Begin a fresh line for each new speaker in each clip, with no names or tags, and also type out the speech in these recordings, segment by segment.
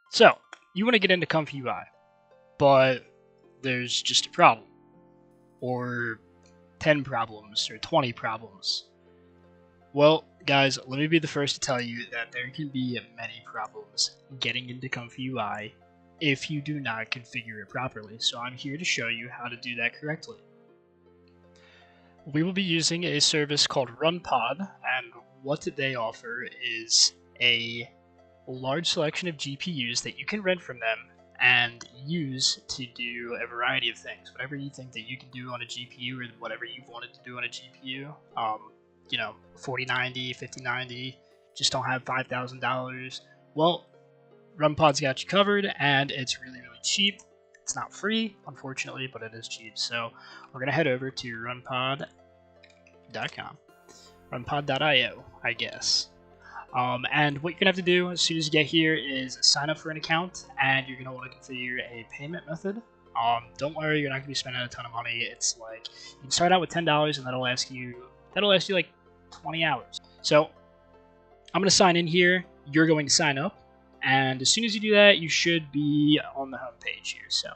So, you want to get into ComfyUI, but there's just a problem, or 10 problems, or 20 problems. Well, guys, let me be the first to tell you that there can be many problems getting into ComfyUI if you do not configure it properly, so I'm here to show you how to do that correctly. We will be using a service called RunPod, and what they offer is a large selection of GPUs that you can rent from them and use to do a variety of things. Whatever you think that you can do on a GPU, or whatever you've wanted to do on a GPU, 4090, 5090, just don't have $5,000. Well, RunPod's got you covered, and it's really, really cheap. It's not free, unfortunately, but it is cheap. So we're going to head over to runpod.com, runpod.io, I guess. And what you're going to have to do as soon as you get here is sign up for an account, and you're going to want to configure a payment method. Don't worry, you're not going to be spending a ton of money. It's like you can start out with $10, and that'll last you like 20 hours. So I'm going to sign in here. You're going to sign up, and as soon as you do that, you should be on the home page here. So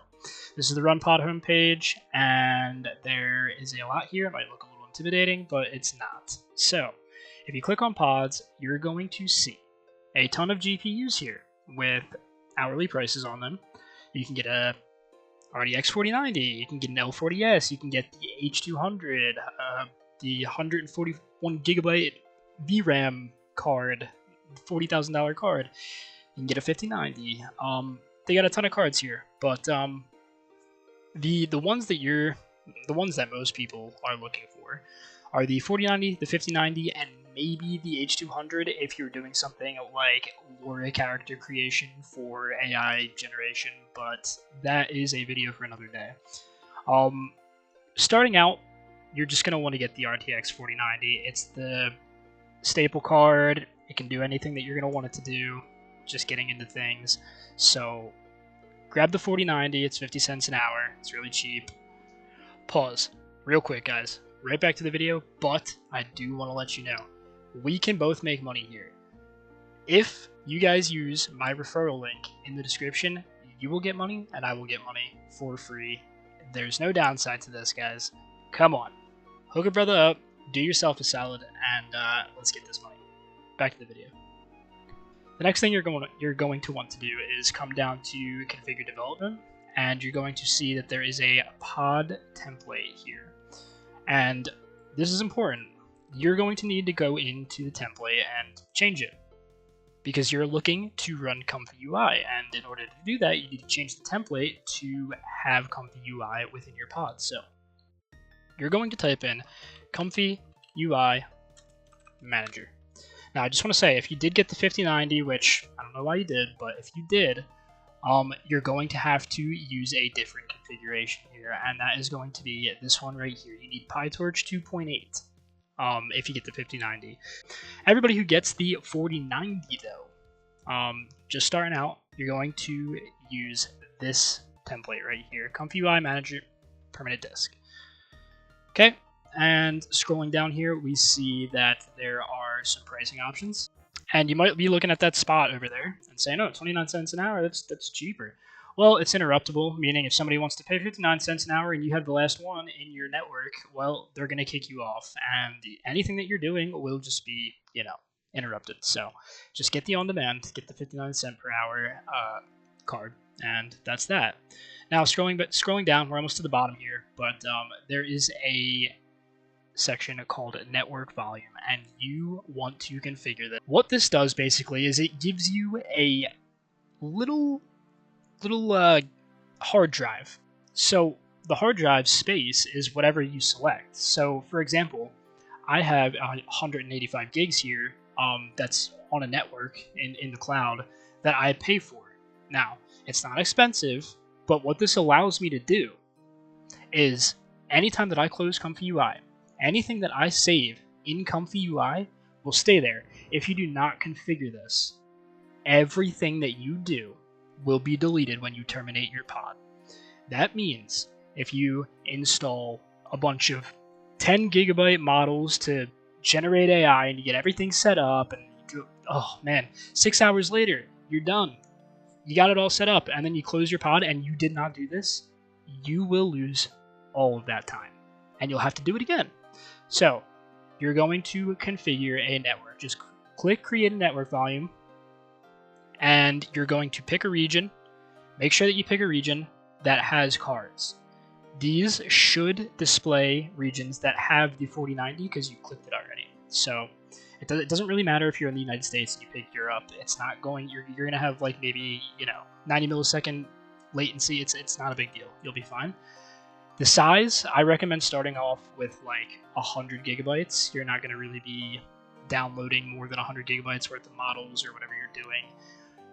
this is the RunPod homepage, and there is a lot here. It might look a little intimidating, but it's not. So if you click on pods, you're going to see a ton of GPUs here with hourly prices on them. You can get a RTX 4090, you can get an L40S, you can get the H200, the 141 gigabyte VRAM card, $40,000 card. You can get a 5090. They got a ton of cards here, but the ones that most people are looking for are the 4090, the 5090, and maybe the H200 if you're doing something like LoRA character creation for AI generation, but that is a video for another day. Starting out, you're just going to want to get the RTX 4090. It's the staple card. It can do anything that you're going to want it to do, just getting into things. So grab the 4090, it's 50 cents an hour, it's really cheap. Pause, real quick guys, right back to the video, but I do want to let you know, we can both make money here. If you guys use my referral link in the description, you will get money, and I will get money for free. There's no downside to this, guys. Come on, hook a brother up, do yourself a salad, and let's get this money. Back to the video. The next thing you're going to want to do is come down to configure development, and you're going to see that there is a pod template here. And this is important. You're going to need to go into the template and change it, because you're looking to run ComfyUI, and in order to do that, you need to change the template to have ComfyUI within your pod. So you're going to type in ComfyUI manager. Now, I just want to say, if you did get the 5090, which I don't know why you did, but if you did, you're going to have to use a different configuration here, and that is going to be this one right here. You need PyTorch 2.8 if you get the 5090. Everybody who gets the 4090, though, just starting out, you're going to use this template right here, ComfyUI Manager Permanent Disk. Okay. And scrolling down here, we see that there are some pricing options. And you might be looking at that spot over there and saying, oh, 29 cents an hour, that's cheaper. Well, it's interruptible, meaning if somebody wants to pay 59 cents an hour and you have the last one in your network, well, they're going to kick you off. And anything that you're doing will just be, interrupted. So just get the on-demand, get the 59 cent per hour card, and that's that. Now, scrolling down, we're almost to the bottom here, but there is a section called network volume, and you want to configure that. What this does basically is it gives you a little hard drive. So the hard drive space is whatever you select. So for example, I have 185 gigs here that's on a network in the cloud that I pay for. Now, it's not expensive, but what this allows me to do is anytime that I close ComfyUI, anything that I save in ComfyUI will stay there. If you do not configure this, everything that you do will be deleted when you terminate your pod. That means if you install a bunch of 10 gigabyte models to generate AI and you get everything set up, and oh man, 6 hours later, you're done. you got it all set up, and then you close your pod and you did not do this, you will lose all of that time, and you'll have to do it again. So you're going to configure a network. Just click create a network volume, and you're going to pick a region. Make sure that you pick a region that has cards. These should display regions that have the 4090 because you clicked it already. So it doesn't really matter if you're in the United States and you pick Europe. It's not going. You're gonna have like maybe 90 millisecond latency. It's not a big deal. You'll be fine. The size, I recommend starting off with like 100 gigabytes. You're not gonna really be downloading more than 100 gigabytes worth of models or whatever you're doing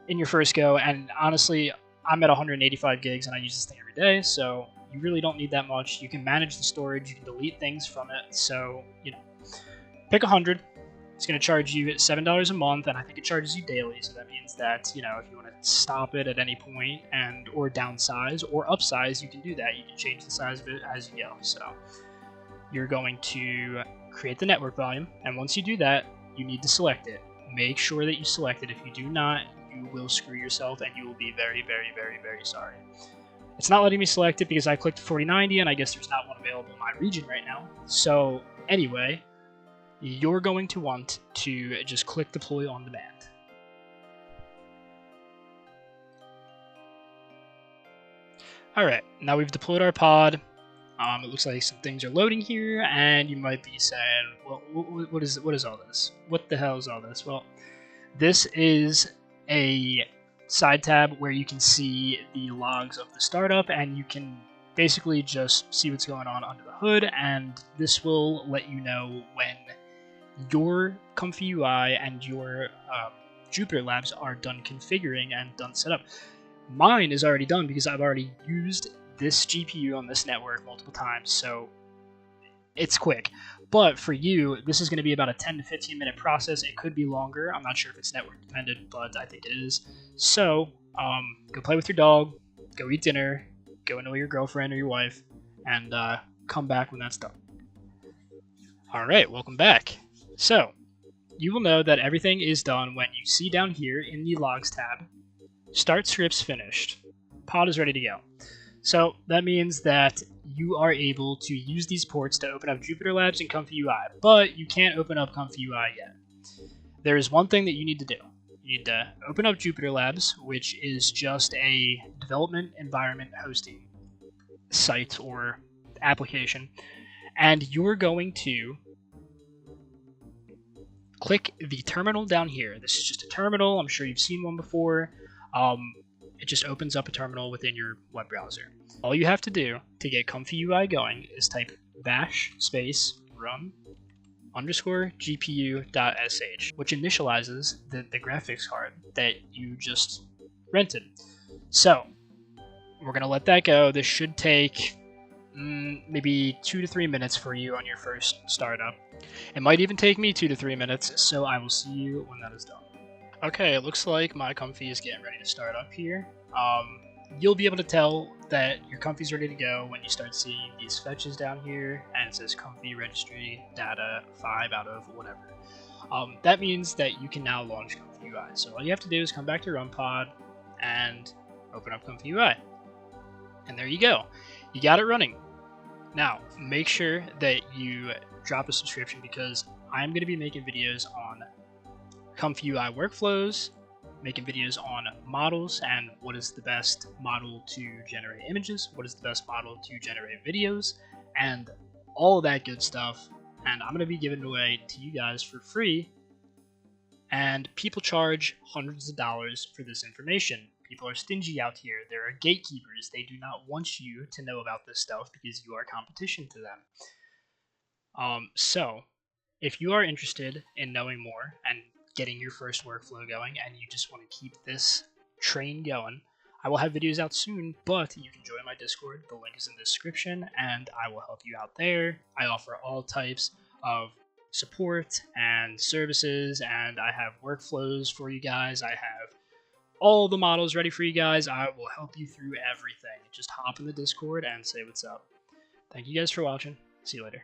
in your first go. And honestly, I'm at 185 gigs and I use this thing every day, so you really don't need that much. You can manage the storage, you can delete things from it, so pick 100. It's going to charge you $7 a month, and I think it charges you daily, so that means that, if you want to stop it at any point or downsize or upsize, you can do that. You can change the size of it as you go. So you're going to create the network volume, and once you do that, you need to select it. Make sure that you select it. If you do not, you will screw yourself, and you will be very, very, very, very sorry. It's not letting me select it because I clicked 4090, and I guess there's not one available in my region right now. So anyway, you're going to want to just click deploy on demand. Alright, now we've deployed our pod. It looks like some things are loading here, and you might be saying, well, what is all this? What the hell is all this? Well, this is a side tab where you can see the logs of the startup, and you can basically just see what's going on under the hood, and this will let you know when your ComfyUI and your Jupyter Labs are done configuring and done set up. Mine is already done because I've already used this GPU on this network multiple times, so it's quick. But for you, this is going to be about a 10 to 15 minute process. It could be longer. I'm not sure if it's network dependent, but I think it is. So go play with your dog, go eat dinner, go annoy your girlfriend or your wife, and come back when that's done. Alright, welcome back. So you will know that everything is done when you see down here in the logs tab, start scripts finished. Pod is ready to go. So that means that you are able to use these ports to open up Jupyter Labs and ComfyUI, but you can't open up ComfyUI yet. There is one thing that you need to do. You need to open up Jupyter Labs, which is just a development environment hosting site or application, and you're going to click the terminal down here. This is just a terminal. I'm sure you've seen one before. It just opens up a terminal within your web browser. All you have to do to get ComfyUI going is type bash space run _ gpu.sh, which initializes the graphics card that you just rented. So we're going to let that go. This should take maybe 2 to 3 minutes for you on your first startup. It might even take me 2 to 3 minutes, so I will see you when that is done. Okay, it looks like my Comfy is getting ready to start up here. You'll be able to tell that your Comfy's ready to go when you start seeing these fetches down here, and it says Comfy registry data 5 out of whatever. That means that you can now launch ComfyUI. So all you have to do is come back to RunPod and open up ComfyUI. And there you go. You got it running. Now, make sure that you drop a subscription because I'm going to be making videos on ComfyUI workflows, making videos on models and what is the best model to generate images, what is the best model to generate videos, and all that good stuff. And I'm going to be giving it away to you guys for free. And people charge hundreds of dollars for this information. People are stingy out here. There are gatekeepers. They do not want you to know about this stuff because you are competition to them. So if you are interested in knowing more and getting your first workflow going and you just want to keep this train going, I will have videos out soon, but you can join my Discord. The link is in the description and I will help you out there. I offer all types of support and services, and I have workflows for you guys. I have all the models ready for you guys. I will help you through everything. Just hop in the Discord and say what's up. Thank you guys for watching. See you later.